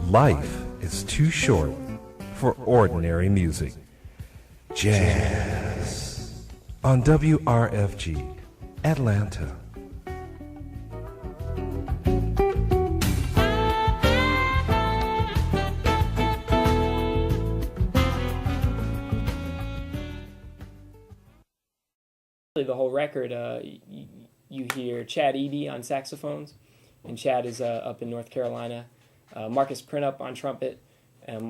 Life is too short for ordinary music. Jazz on WRFG, Atlanta. The whole record, you hear Chad Eady on saxophones, and Chad is up in North Carolina. Marcus Printup on trumpet.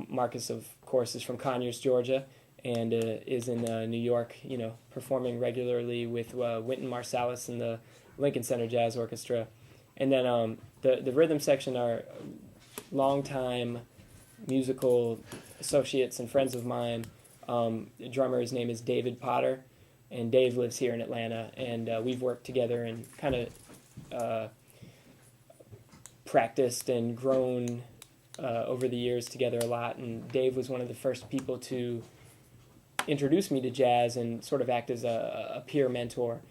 Marcus, of course, is from Conyers, Georgia, and is in New York, performing regularly with Wynton Marsalis and the Lincoln Center Jazz Orchestra. And then the rhythm section are longtime musical associates and friends of mine. The drummer, his name is David Potter, and Dave lives here in Atlanta, and we've worked together and kind of practiced and grown over the years together a lot. And Dave was one of the first people to introduce me to jazz and sort of act as a peer mentor.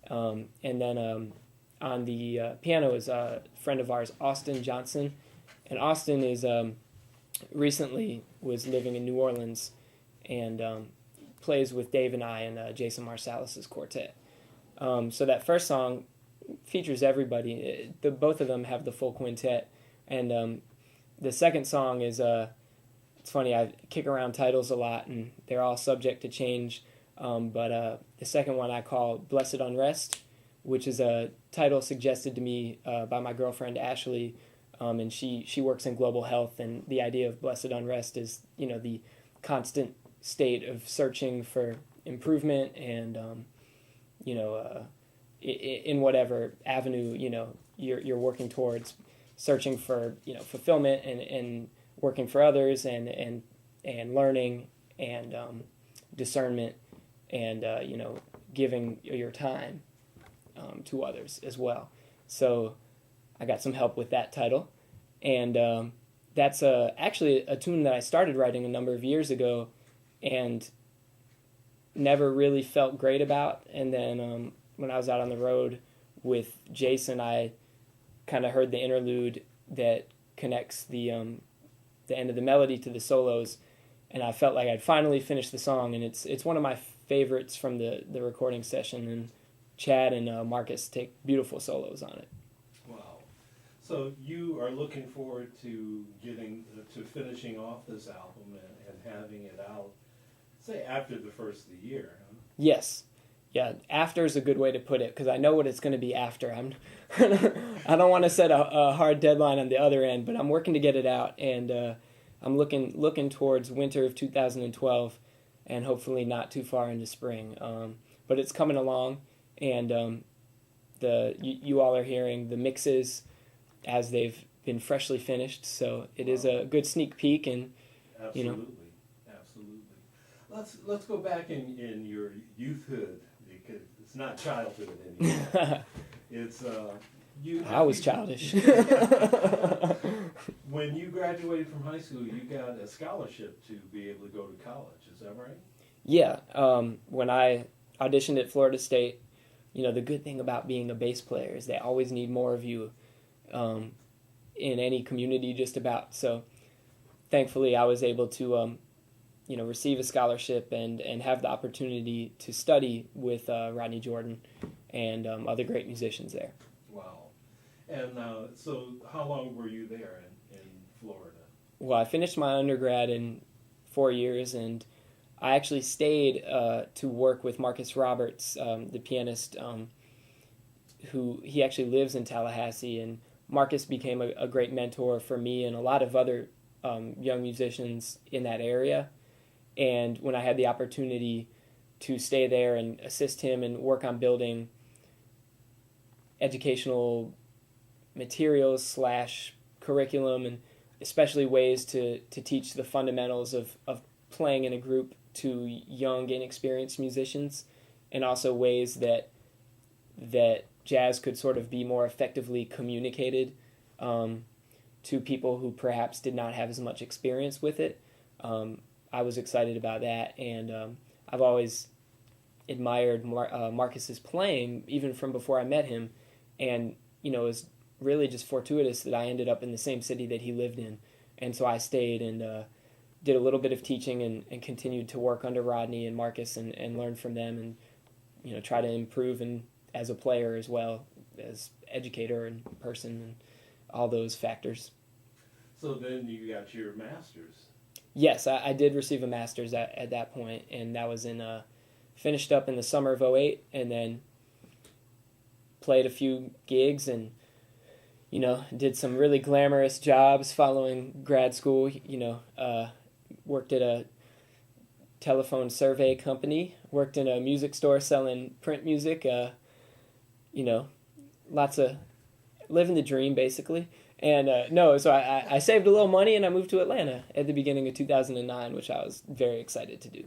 And then on the piano is a friend of ours, Austin Johnson. And Austin is recently was living in New Orleans and plays with Dave and I and Jason Marsalis' quartet. So that first song features everybody. Both of them have the full quintet. And the second song is, it's funny, I kick around titles a lot, and they're all subject to change. But the second one I call Blessed Unrest, which is a title suggested to me by my girlfriend Ashley. And she works in global health, and the idea of blessed unrest is, the constant state of searching for improvement and, in whatever avenue, you're working towards, searching for, fulfillment and working for others and learning and discernment and, giving your time to others as well. So I got some help with that title. And that's actually a tune that I started writing a number of years ago and never really felt great about. And then when I was out on the road with Jason, I kind of heard the interlude that connects the end of the melody to the solos, and I felt like I'd finally finished the song. And it's one of my favorites from the recording session. And Chad and Marcus take beautiful solos on it. Wow! So you are looking forward to finishing off this album and having it out, say, after the first of the year, huh? Yes. Yeah, after is a good way to put it, because I know what it's going to be after. I don't want to set a hard deadline on the other end, but I'm working to get it out, and I'm looking towards winter of 2012, and hopefully not too far into spring. But it's coming along, and you all are hearing the mixes as they've been freshly finished, so it is a good sneak peek, and Absolutely. Let's go back in your youthhood, because it's not childhood anymore. It's I was childish. When you graduated from high school, you got a scholarship to be able to go to college. Is that right? Yeah. When I auditioned at Florida State, the good thing about being a bass player is they always need more of you in any community just about. So thankfully I was able to receive a scholarship and have the opportunity to study with Rodney Jordan and other great musicians there. Wow. And so how long were you there in Florida? Well, I finished my undergrad in 4 years, and I actually stayed to work with Marcus Roberts, the pianist, who he actually lives in Tallahassee, and Marcus became a great mentor for me and a lot of other young musicians in that area. And when I had the opportunity to stay there and assist him and work on building educational materials / curriculum, and especially ways to teach the fundamentals of playing in a group to young, inexperienced musicians, and also ways that jazz could sort of be more effectively communicated to people who perhaps did not have as much experience with it. I was excited about that, and I've always admired Marcus's playing, even from before I met him, and it was really just fortuitous that I ended up in the same city that he lived in, And so I stayed and did a little bit of teaching and continued to work under Rodney and Marcus and learn from them and, you know, try to improve as a player as well as educator and person and all those factors. So then you got your master's. Yes, I did receive a master's at that point, and that was finished up in the summer of '08, and then played a few gigs and, you know, did some really glamorous jobs following grad school, you know, worked at a telephone survey company, worked in a music store selling print music, you know, lots of living the dream basically. And so I saved a little money and I moved to Atlanta at the beginning of 2009, which I was very excited to do.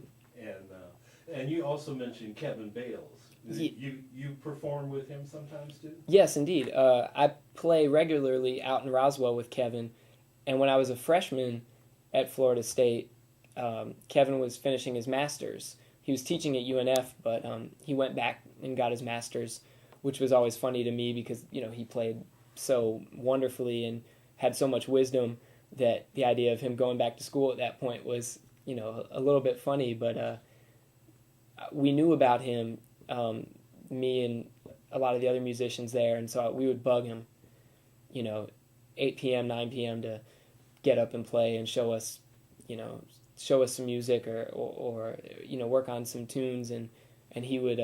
And you also mentioned Kevin Bales. You perform with him sometimes too? Yes, indeed. I play regularly out in Roswell with Kevin, and when I was a freshman at Florida State, Kevin was finishing his master's. He was teaching at UNF, but he went back and got his master's, which was always funny to me because, you know, he played so wonderfully and had so much wisdom that the idea of him going back to school at that point was, you know, a little bit funny. But we knew about him, me and a lot of the other musicians there, and so we would bug him, you know, 8 p.m., 9 p.m. to get up and play and show us some music or you know, work on some tunes, and he would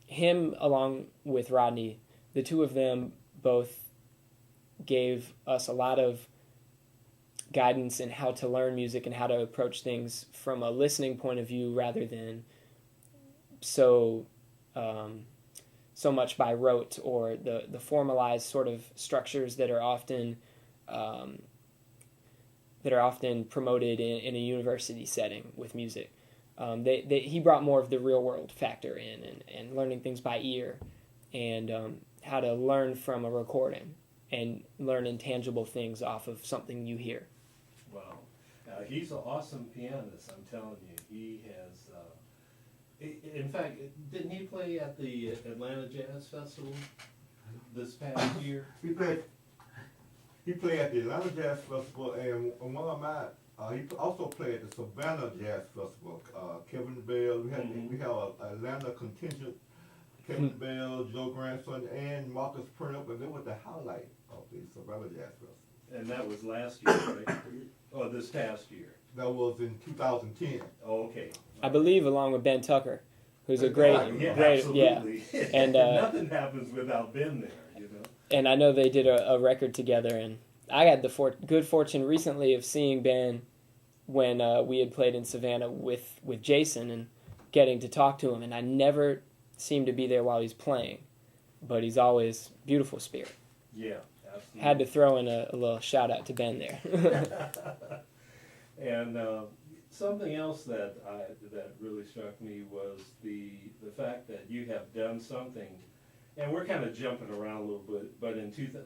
him along with Rodney, the two of them both gave us a lot of guidance in how to learn music and how to approach things from a listening point of view rather than so much by rote or the formalized sort of structures that are often promoted in a university setting with music. He brought more of the real world factor in and learning things by ear and how to learn from a recording and learn intangible things off of something you hear. Wow. He's an awesome pianist, I'm telling you. He has, in fact, didn't he play at the Atlanta Jazz Festival this past year? He played at the Atlanta Jazz Festival, and one of my, he also played at the Savannah Jazz Festival. Kevin Bales, we have an Atlanta contingent. Kevin Bales, Joe Grandson, and Marcus Printup, and they were the highlight of the Savannah Jazz Festival. And that was last year, right? Or this past year? That was in 2010. Oh, okay. I believe along with Ben Tucker, who's a great, absolutely. Yeah. And nothing happens without Ben there, you know. And I know they did a record together, and I had the good fortune recently of seeing Ben when we had played in Savannah with Jason and getting to talk to him, and I never seemed to be there while he's playing, but he's always beautiful spirit. Yeah, absolutely. Had to throw in a little shout out to Ben there. And something else that really struck me was the fact that you have done something, and we're kind of jumping around a little bit, but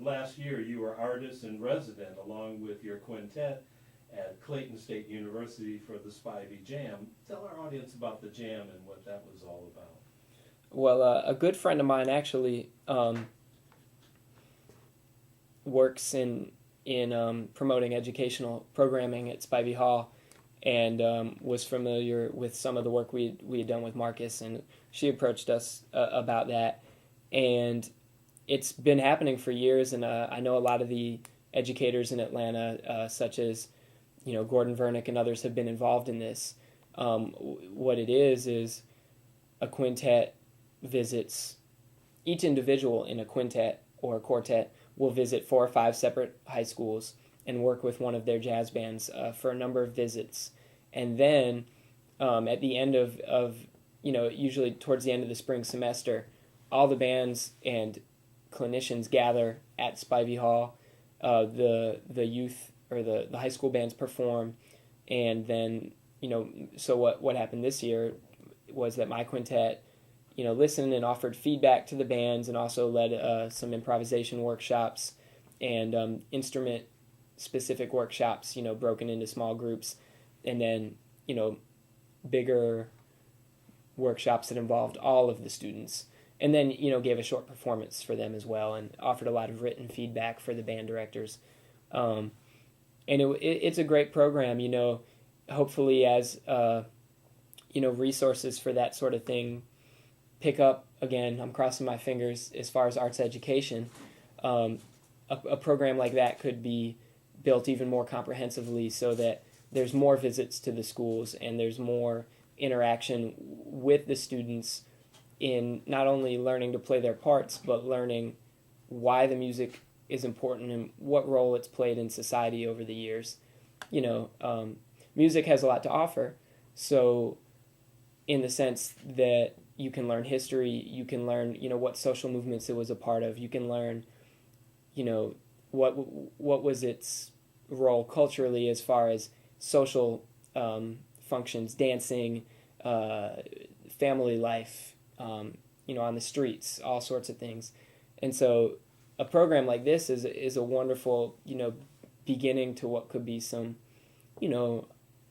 last year you were artist in resident along with your quintet at Clayton State University for the Spivey Jam. Tell our audience about the jam and what that was all about. Well, a good friend of mine actually works in promoting educational programming at Spivey Hall, and was familiar with some of the work we had done with Marcus, and she approached us about that, and it's been happening for years, and I know a lot of the educators in Atlanta, such as, you know, Gordon Vernick and others, have been involved in this. What it is a quintet visits, each individual in a quintet or a quartet will visit 4 or 5 separate high schools and work with one of their jazz bands for a number of visits. And then at the end of, you know, usually towards the end of the spring semester, all the bands and clinicians gather at Spivey Hall. The youth or the high school bands perform, and then, you know, so what happened this year was that my quintet, you know, listened and offered feedback to the bands and also led some improvisation workshops and instrument-specific workshops, you know, broken into small groups, and then, you know, bigger workshops that involved all of the students. And then, you know, gave a short performance for them as well and offered a lot of written feedback for the band directors. and it's a great program. Hopefully as resources for that sort of thing pick up again. I'm crossing my fingers as far as arts education. A program like that could be built even more comprehensively so that there's more visits to the schools and there's more interaction with the students in not only learning to play their parts, but learning why the music is important and what role it's played in society over the years. Music has a lot to offer, so in the sense that you can learn history, you can learn, what social movements it was a part of, you can learn, what was its role culturally as far as social functions, dancing, family life, on the streets, all sorts of things. And so a program like this is a wonderful, beginning to what could be some,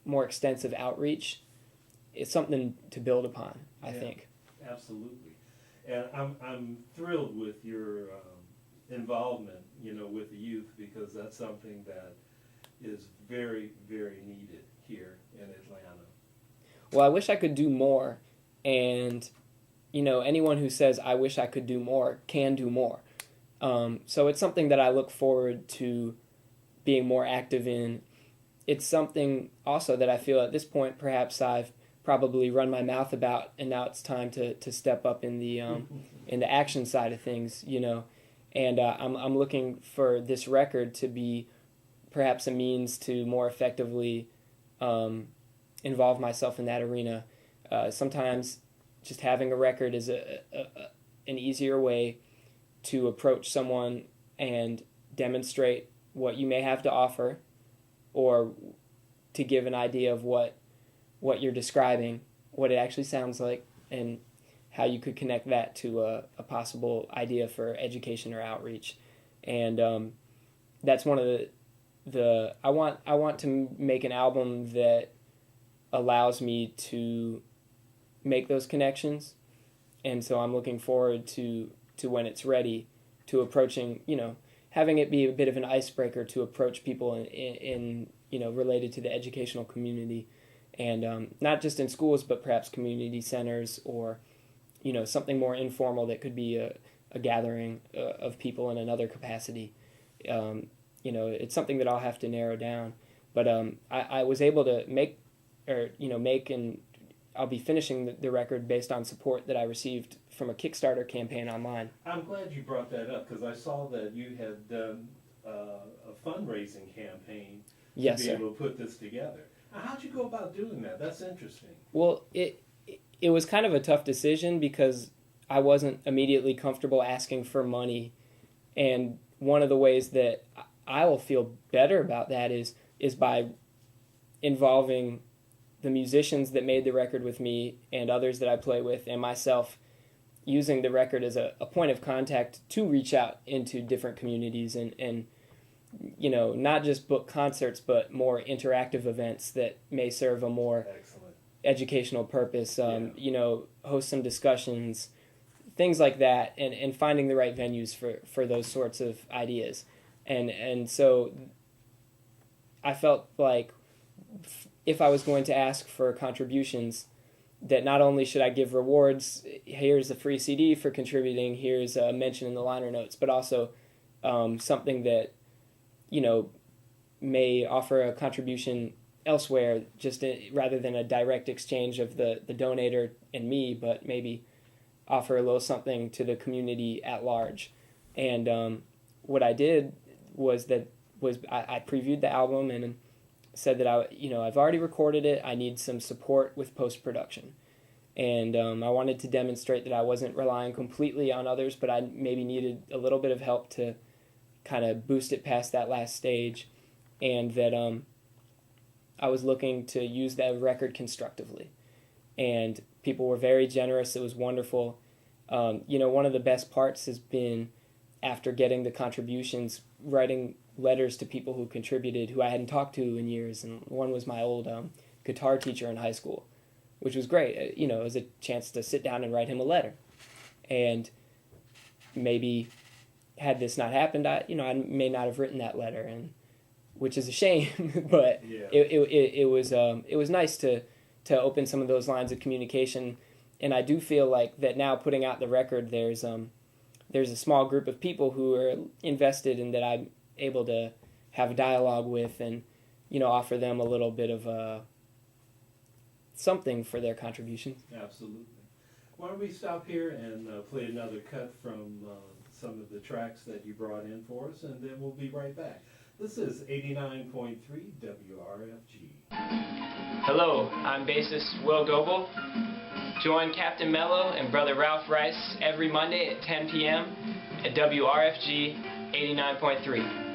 more extensive outreach. It's something to build upon, I think. Absolutely. And I'm thrilled with your involvement, with the youth, because that's something that is very, very needed here in Atlanta. Well, I wish I could do more, and anyone who says I wish I could do more can do more. So it's something that I look forward to being more active in. It's something also that I feel at this point perhaps I've probably run my mouth about, and now it's time to step up in the action side of things, And I'm looking for this record to be perhaps a means to more effectively involve myself in that arena. Sometimes just having a record is an easier way to approach someone and demonstrate what you may have to offer, or to give an idea of what you're describing, what it actually sounds like, and how you could connect that to a possible idea for education or outreach. And that's one of the I want to make an album that allows me to make those connections, and so I'm looking forward to when it's ready, to approaching, having it be a bit of an icebreaker to approach people in related to the educational community, and not just in schools, but perhaps community centers, or something more informal that could be a gathering of people in another capacity. It's something that I'll have to narrow down, but I was able to make, and I'll be finishing the record based on support that I received from a Kickstarter campaign online. I'm glad you brought that up, because I saw that you had done a fundraising campaign to be able to put this together. Now, how'd you go about doing that? That's interesting. Well, it was kind of a tough decision because I wasn't immediately comfortable asking for money, and one of the ways that I will feel better about that is by involving the musicians that made the record with me and others that I play with and myself, using the record as a point of contact to reach out into different communities and not just book concerts, but more interactive events that may serve a more educational purpose, host some discussions, things like that, and finding the right venues for those sorts of ideas. And so I felt like if I was going to ask for contributions, that not only should I give rewards, here's a free CD for contributing, here's a mention in the liner notes, but also something that, may offer a contribution elsewhere, just rather than a direct exchange of the donator and me, but maybe offer a little something to the community at large. And what I did was I previewed the album and said that I've already recorded it. I need some support with post-production, and I wanted to demonstrate that I wasn't relying completely on others, but I maybe needed a little bit of help to kind of boost it past that last stage, and that I was looking to use that record constructively. And people were very generous. It was wonderful. One of the best parts has been, after getting the contributions, writing letters to people who contributed who I hadn't talked to in years. And one was my old guitar teacher in high school, which was great. It was a chance to sit down and write him a letter. And maybe had this not happened, I may not have written that letter. And which is a shame. But Yeah. it was nice to open some of those lines of communication. And I do feel like that now, putting out the record, there's a small group of people who are invested and that I'm able to have a dialogue with and, you know, offer them a little bit of something for their contributions. Absolutely. Why don't we stop here and play another cut from some of the tracks that you brought in for us, and then we'll be right back. This is 89.3 WRFG. Hello, I'm bassist Will Goble. Join Captain Mello and Brother Ralph Rice every Monday at 10 p.m. at WRFG 89.3.